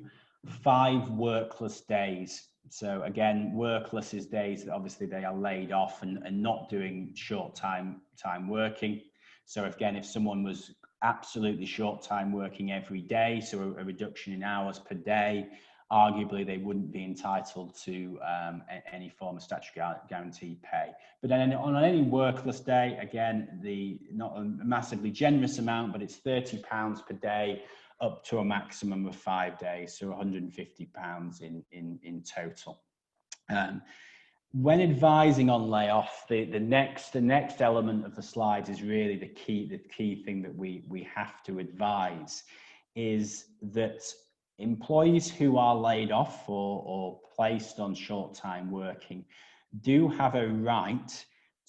5 workless days. So again, workless is days that obviously they are laid off and not doing short time working. So again, if someone was absolutely short time working every day, so a reduction in hours per day, arguably they wouldn't be entitled to any form of statutory guaranteed pay. But then on any workless day, again, not a massively generous amount, but it's £30 per day, up to a maximum of 5 days, so £150 in total. When advising on layoff, the next element of the slides is really the key thing that we have to advise, is that employees who are laid off or placed on short time working do have a right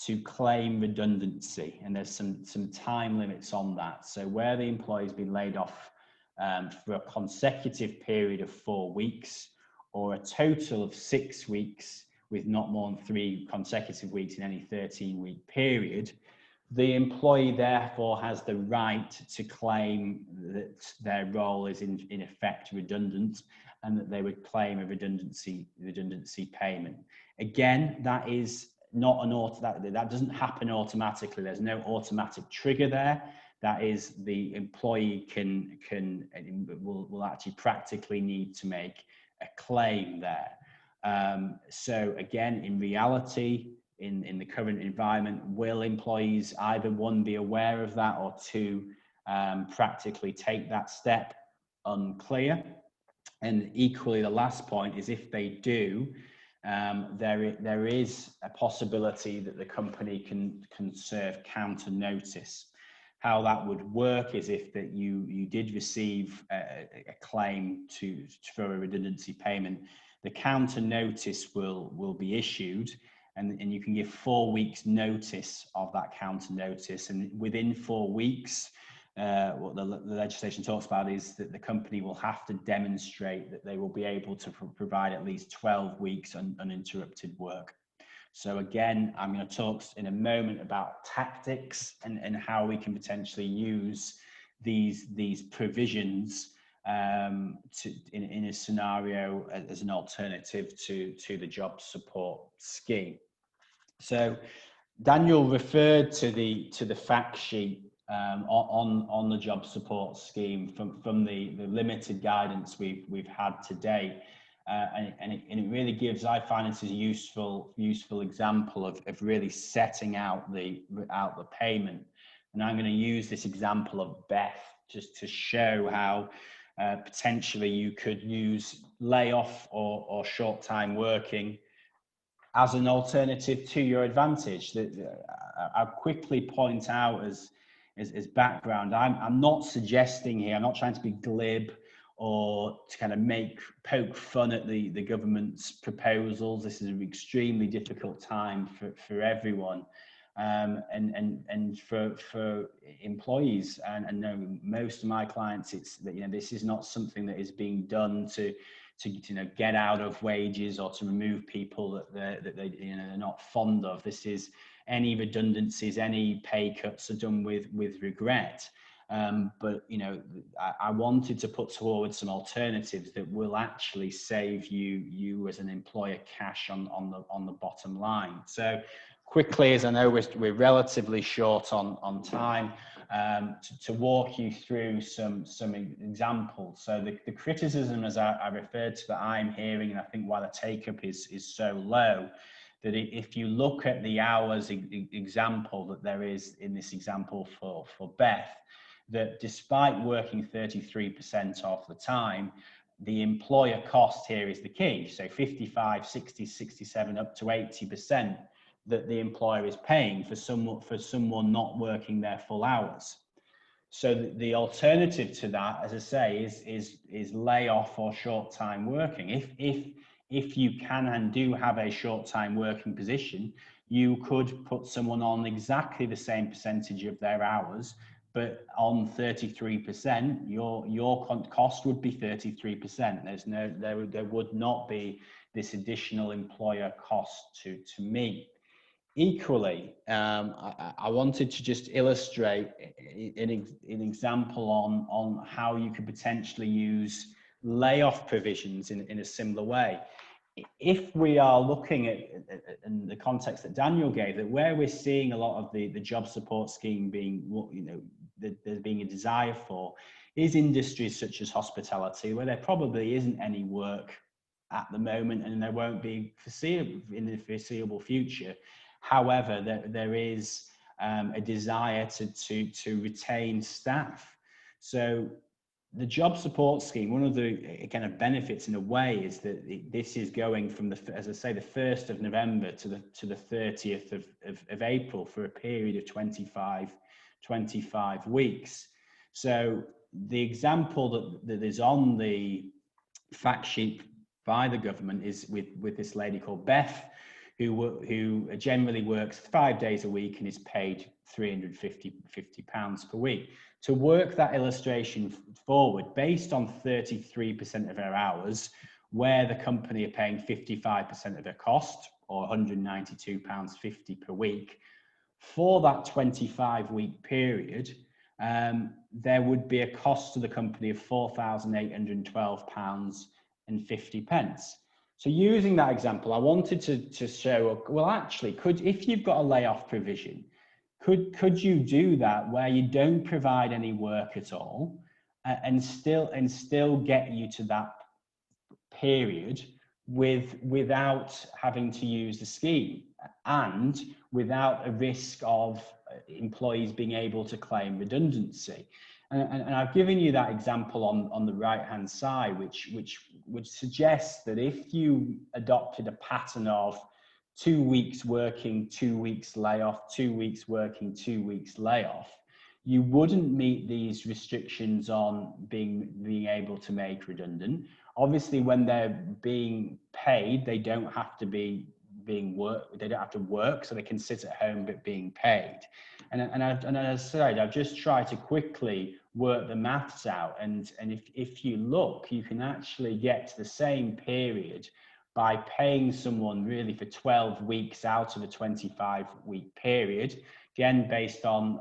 to claim redundancy, and there's some time limits on that. So where the employee's been laid off for a consecutive period of 4 weeks, or a total of 6 weeks with not more than 3 consecutive weeks in any 13-week period, the employee therefore has the right to claim that their role is in effect redundant, and that they would claim a redundancy payment. Again, that is not that doesn't happen automatically. There's no automatic trigger there. That is, the employee will actually practically need to make a claim there. So again, in reality, in the current environment, will employees either, one, be aware of that, or two, practically take that step? Unclear. And equally, the last point is, if they do, there is a possibility that the company can serve counter notice. How that would work is, if that you did receive a claim for a redundancy payment, the counter notice will be issued, and you can give 4 weeks notice of that counter notice. And within 4 weeks, what the legislation talks about is that the company will have to demonstrate that they will be able to provide at least 12 weeks uninterrupted work. So again, I'm going to talk in a moment about tactics and how we can potentially use these provisions in a scenario as an alternative to the job support scheme. So Daniel referred to the fact sheet on the job support scheme from the limited guidance we've had to date, and it really gives, I find this is a useful example of really setting out the payment. And I'm going to use this example of Beth just to show how potentially you could use layoff or short time working as an alternative to your advantage. I'll quickly point out as background, I'm not suggesting here, I'm not trying to be glib or to kind of poke fun at the government's proposals. This is an extremely difficult time for everyone, and for employees. And I know most of my clients, it's that, this is not something that is being done to get out of wages or to remove people that they're not fond of. This is, any redundancies, any pay cuts are done with regret. But I wanted to put forward some alternatives that will actually save you as an employer cash on the bottom line. So quickly, as I know we're relatively short on time, to walk you through some examples. So the criticism, as I referred to, that I'm hearing, and I think why the take-up is so low, that if you look at the hours example that there is in this example for Beth, that despite working 33% of the time, the employer cost here is the key. So 55, 60, 67, up to 80% that the employer is paying for someone not working their full hours. So the alternative to that, as I say, is layoff or short time working. If you can and do have a short time working position, you could put someone on exactly the same percentage of their hours, but on 33%, your cost would be 33%. There would not be this additional employer cost to meet. Equally, I wanted to just illustrate an example on how you could potentially use layoff provisions in a similar way. If we are looking at in the context that Daniel gave, that where we're seeing a lot of the job support scheme being, there's being a desire for, is industries such as hospitality, where there probably isn't any work at the moment, and there won't be in the foreseeable future. However, there is a desire to retain staff. So the job support scheme, one of the kind of benefits in a way is that this is going from as I say, the 1st of November to the 30th of April for a period of 25 weeks. So the example that is on the fact sheet by the government is with this lady called Beth, who generally works 5 days a week and is paid £350 per week. To work that illustration forward, based on 33% of our hours, where the company are paying 55% of their cost, or £192.50 per week, for that 25-week period, there would be a cost to the company of £4,812.50. So using that example, I wanted to show, well, actually, if you've got a layoff provision, could you do that where you don't provide any work at all, and still get you to that period without having to use the scheme and without a risk of employees being able to claim redundancy? And I've given you that example on the right hand side, which would suggest that if you adopted a pattern of 2 weeks working, 2 weeks layoff, 2 weeks working, 2 weeks layoff, you wouldn't meet these restrictions on being able to make redundant. Obviously, when they're being paid, they don't have to they don't have to work, so they can sit at home but being paid. And as I said, I've just tried to quickly work the maths out, and if you look, you can actually get to the same period by paying someone really for 12 weeks out of a 25-week period, again based on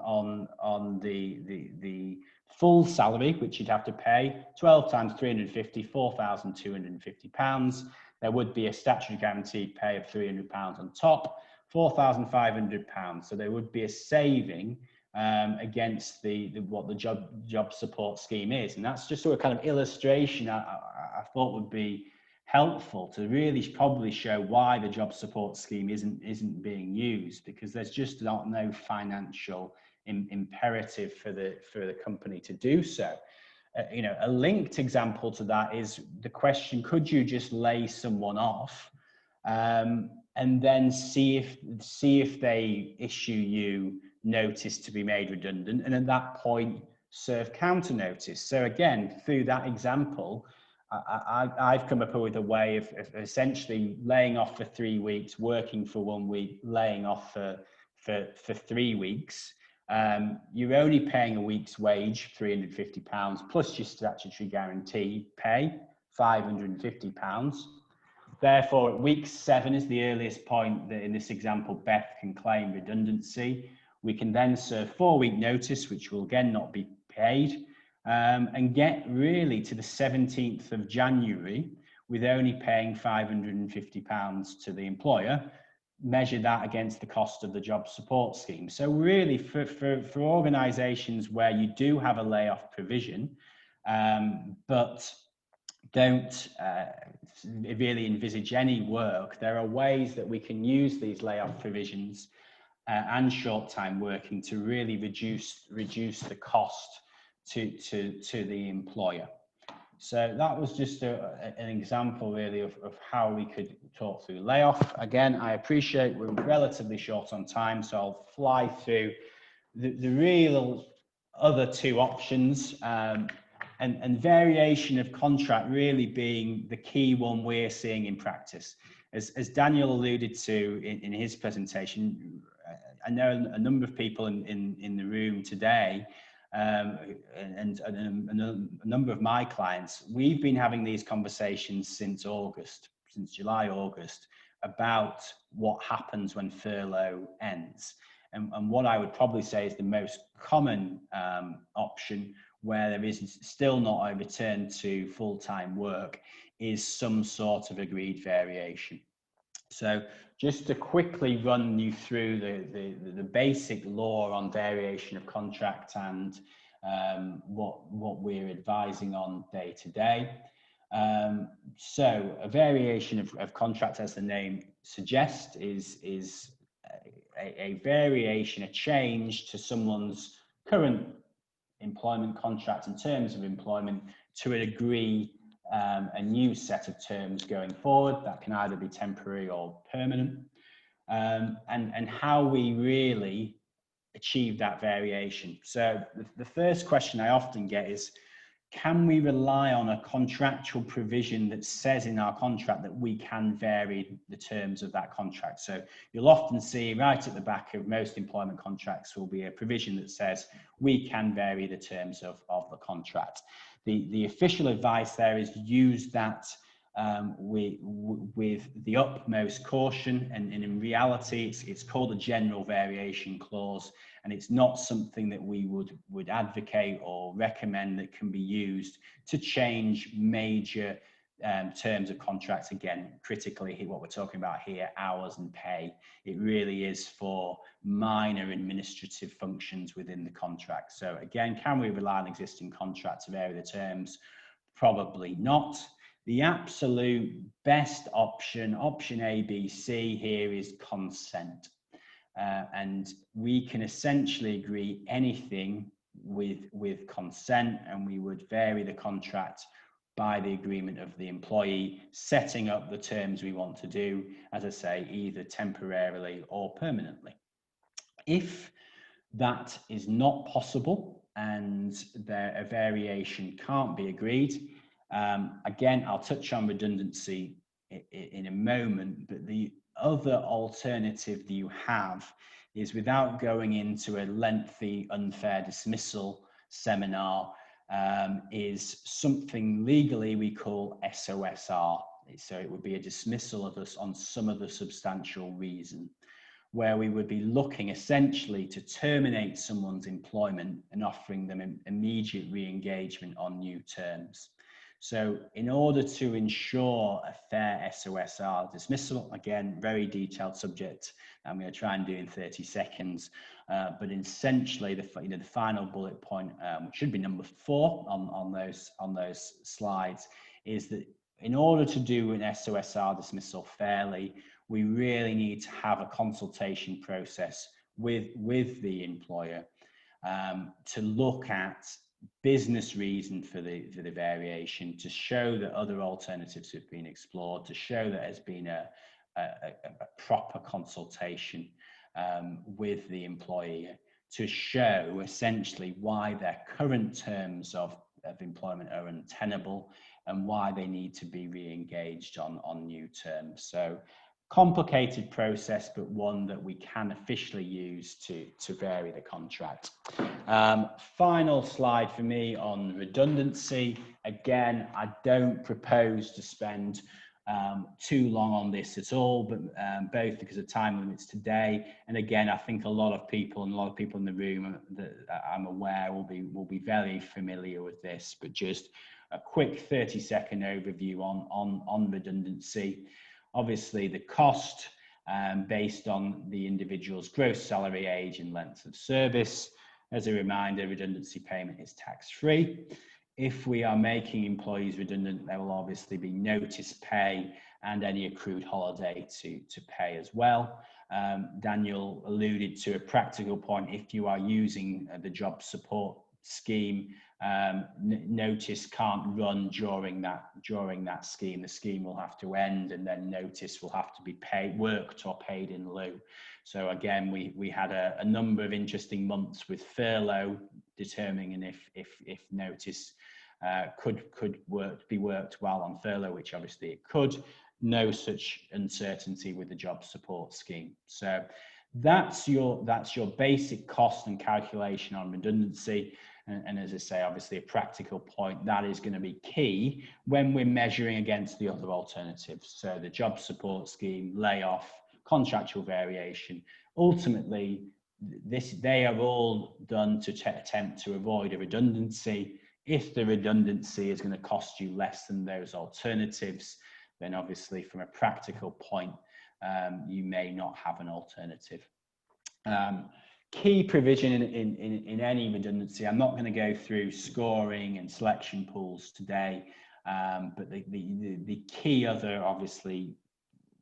the full salary, which you'd have to pay 12 times 350, £4,250. There would be a statutory guaranteed pay of £300 on top, £4,500. So there would be a saving against what the job support scheme is. And that's just sort of kind of illustration I thought would be helpful to really probably show why the job support scheme isn't being used, because there's just no financial imperative for the company to do so. A linked example to that is the question: could you just lay someone off and then see if they issue you notice to be made redundant, and at that point serve counter notice? So again, through that example, I've come up with a way of essentially laying off for 3 weeks, working for 1 week, laying off for 3 weeks. You're only paying a week's wage, £350, plus your statutory guarantee pay, £550. Therefore, at week 7 is the earliest point that in this example, Beth can claim redundancy. We can then serve 4-week notice, which will again not be paid, and get really to the 17th of January with only paying £550 to the employer. Measure that against the cost of the job support scheme. So really for organisations where you do have a layoff provision, but don't really envisage any work, there are ways that we can use these layoff provisions and short-time working to really reduce the cost to the employer. So that was just an example really of how we could talk through layoff. Again, I appreciate we're relatively short on time, so I'll fly through the real other 2 options, and variation of contract really being the key one we're seeing in practice. As Daniel alluded to in his presentation, I know a number of people in the room today, and a number of my clients, we've been having these conversations since July, August, about what happens when furlough ends. And what I would probably say is the most common option, where there is still not a return to full-time work, is some sort of agreed variation. So just to quickly run you through the basic law on variation of contract and what we're advising on day to day. So a variation of contract, as the name suggests, is a variation, a change to someone's current employment contract and terms of employment to agree a new set of terms going forward that can either be temporary or permanent, and how we really achieve that variation. So the first question I often get is, can we rely on a contractual provision that says in our contract that we can vary the terms of that contract? So you'll often see right at the back of most employment contracts will be a provision that says we can vary the terms of the contract. The official advice there is use that with the utmost caution, and in reality it's called a general variation clause, and it's not something that we would advocate or recommend that can be used to change major terms of contracts. Again, critically, what we're talking about here, hours and pay, it really is for minor administrative functions within the contract. So again, can we rely on existing contract to vary the terms? Probably not. The absolute best option, option A, B, C here, is consent. And we can essentially agree anything with consent, and we would vary the contract by the agreement of the employee, setting up the terms we want to do, as I say, either temporarily or permanently. If that is not possible and a variation can't be agreed, again, I'll touch on redundancy in a moment, but the other alternative that you have is, without going into a lengthy unfair dismissal seminar, is something legally we call SOSR. So it would be a dismissal of us on some other substantial reason, where we would be looking essentially to terminate someone's employment and offering them immediate re-engagement on new terms. So in order to ensure a fair SOSR dismissal, again, very detailed subject I'm going to try and do in 30 seconds, but essentially the final bullet point, which should be number 4 on those slides, is that in order to do an SOSR dismissal fairly, we really need to have a consultation process with the employer to look at business reason for the variation, to show that other alternatives have been explored, to show that there's been a proper consultation with the employee, to show essentially why their current terms of employment are untenable and why they need to be re-engaged on new terms. So complicated process, but one that we can officially use to vary the contract. Final slide for me on redundancy. Again, I don't propose to spend too long on this at all, but both because of time limits today, and again, I think a lot of people in the room that I'm aware will be very familiar with this, but just a quick 30-second overview on redundancy. Obviously, the cost based on the individual's gross salary, age, and length of service. As a reminder, redundancy payment is tax-free. If we are making employees redundant, there will obviously be notice pay and any accrued holiday to pay as well. Daniel alluded to a practical point. If you are using the job support scheme, notice can't run during that scheme. The scheme will have to end, and then notice will have to be worked or paid in lieu. So again, we had a number of interesting months with furlough, determining if notice could be worked while on furlough, which obviously it could. No such uncertainty with the job support scheme. So that's your basic cost and calculation on redundancy. And as I say, obviously a practical point that is going to be key when we're measuring against the other alternatives. So the job support scheme, layoff, contractual variation. Ultimately, they are all done to attempt to avoid a redundancy. If the redundancy is going to cost you less than those alternatives, then obviously from a practical point, you may not have an alternative. Key provision in any redundancy, I'm not going to go through scoring and selection pools today, but the key other obviously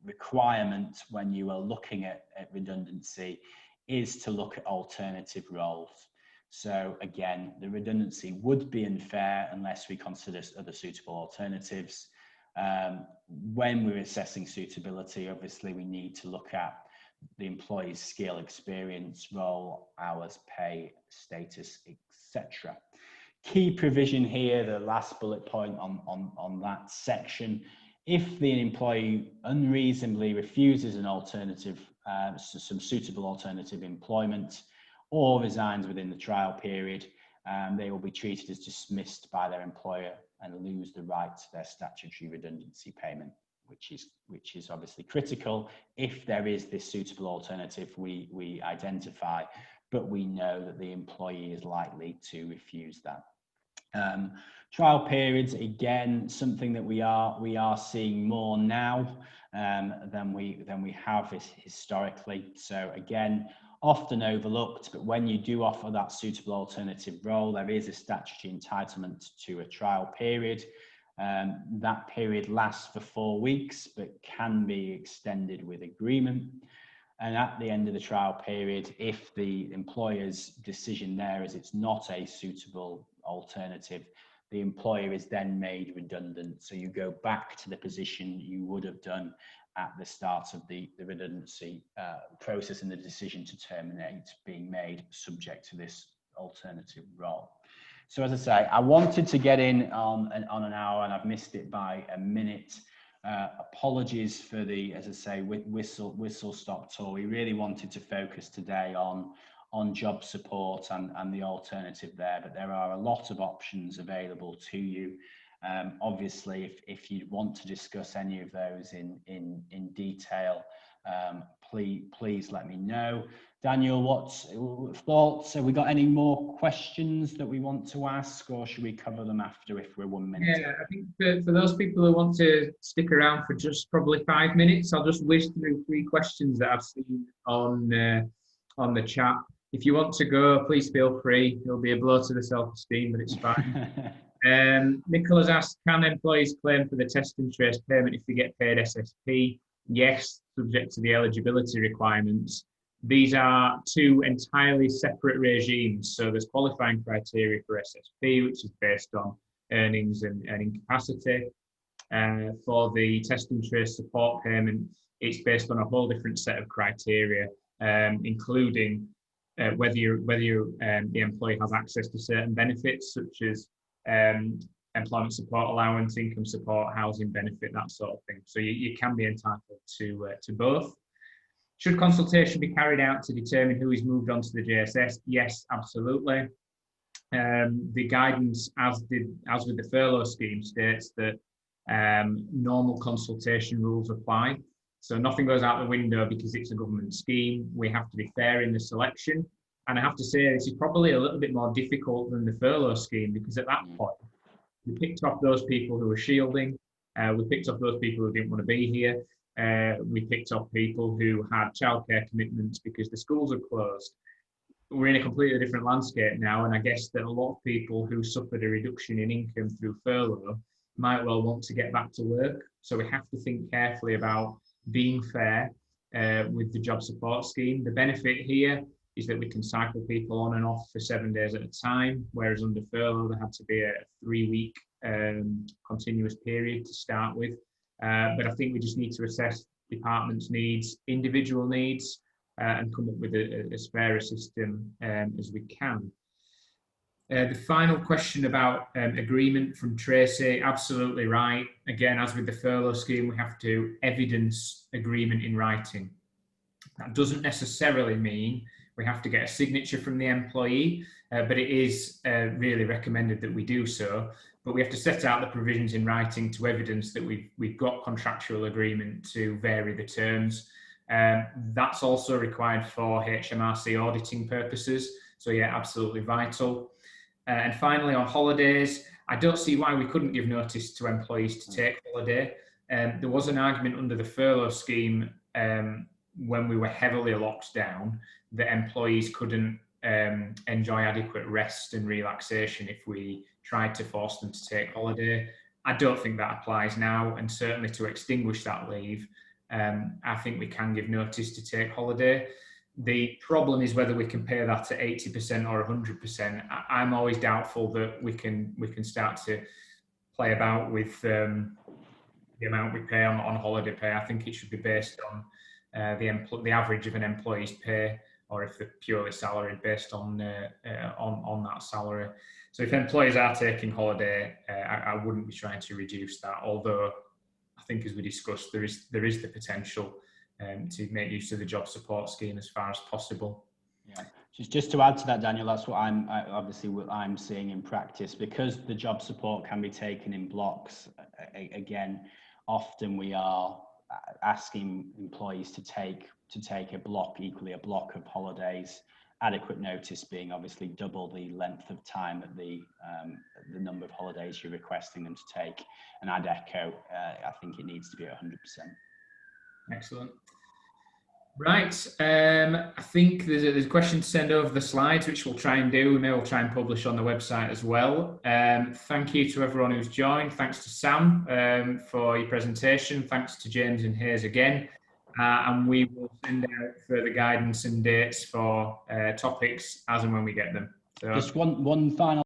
requirement when you are looking at redundancy is to look at alternative roles. So again, the redundancy would be unfair unless we consider other suitable alternatives. When we're assessing suitability, obviously we need to look at the employee's skill, experience, role, hours, pay, status, etc. key provision here, the last bullet point on that section, if the employee unreasonably refuses an alternative, some suitable alternative employment, or resigns within the trial period, they will be treated as dismissed by their employer and lose the right to their statutory redundancy payment, which is obviously critical. If there is this suitable alternative we identify, but we know that the employee is likely to refuse that. Trial periods, again, something that we are seeing more now than we have historically. So again, often overlooked, but when you do offer that suitable alternative role, there is a statutory entitlement to a trial period. That period lasts for 4 weeks, but can be extended with agreement. And at the end of the trial period, if the employer's decision there is it's not a suitable alternative, the employer is then made redundant. So you go back to the position you would have done at the start of the redundancy process, and the decision to terminate being made subject to this alternative role. So as I say, I wanted to get in on an hour, and I've missed it by a minute. Apologies for the, as I say, whistle stop tour. We really wanted to focus today on job support and the alternative there, but there are a lot of options available to you. Obviously, if you want to discuss any of those in detail, please let me know. Daniel, what's thoughts? Have we got any more questions that we want to ask, or should we cover them after if we're 1 minute? Yeah, I think for those people who want to stick around for just probably 5 minutes, I'll just whiz through 3 questions that I've seen on the chat. If you want to go, please feel free. It'll be a blow to the self-esteem, but it's fine. Nicola's asked, can employees claim for the test and trace payment if they get paid SSP? Yes, subject to the eligibility requirements. These are 2 entirely separate regimes. So there's qualifying criteria for SSP, which is based on earnings and earning capacity. For the test and trace support payment, it's based on a whole different set of criteria, including whether the employee has access to certain benefits, such as employment support allowance, income support, housing benefit, that sort of thing. So you can be entitled to both. Should consultation be carried out to determine who is moved on to the JSS? Yes, absolutely. The guidance, as with the furlough scheme, states that normal consultation rules apply. So nothing goes out the window because it's a government scheme. We have to be fair in the selection. And I have to say, this is probably a little bit more difficult than the furlough scheme, because at that point, we picked off those people who were shielding. We picked off those people who didn't want to be here. We picked off people who had childcare commitments because the schools are closed. We're in a completely different landscape now, and I guess that a lot of people who suffered a reduction in income through furlough might well want to get back to work. So we have to think carefully about being fair with the job support scheme. The benefit here is that we can cycle people on and off for 7 days at a time, whereas under furlough there had to be a 3-week continuous period to start with. But I think we just need to assess departments' needs, individual needs, and come up with as fair a system as we can. The final question about agreement from Tracy, absolutely right. Again, as with the furlough scheme, we have to evidence agreement in writing. That doesn't necessarily mean we have to get a signature from the employee, but it is really recommended that we do so. But we have to set out the provisions in writing to evidence that we've got contractual agreement to vary the terms. That's also required for HMRC auditing purposes. So yeah, absolutely vital. And finally, on holidays, I don't see why we couldn't give notice to employees to take holiday. There was an argument under the furlough scheme when we were heavily locked down that employees couldn't enjoy adequate rest and relaxation if we tried to force them to take holiday. I don't think that applies now, and certainly to extinguish that leave, I think we can give notice to take holiday. The problem is whether we can pay that at 80% or 100%. I'm always doubtful that we can start to play about with the amount we pay on holiday pay. I think it should be based on the average of an employee's pay or if they're purely salaried based on that salary. So if employees are taking holiday, I wouldn't be trying to reduce that, although I think, as we discussed, there is the potential to make use of the job support scheme as far as possible. Yeah, just to add to that, Daniel, that's what I'm seeing in practice, because the job support can be taken in blocks. Again, often we are asking employees to take a block of holidays, adequate notice being obviously double the length of time at the number of holidays you're requesting them to take. And I'd echo, I think it needs to be at 100%. Excellent. Right, I think there's a question to send over the slides, which we'll try and do. We may well try and publish on the website as well. Thank you to everyone who's joined. Thanks to Sam for your presentation. Thanks to James and Hayes again. And we will send out further guidance and dates for topics as and when we get them. So, just one final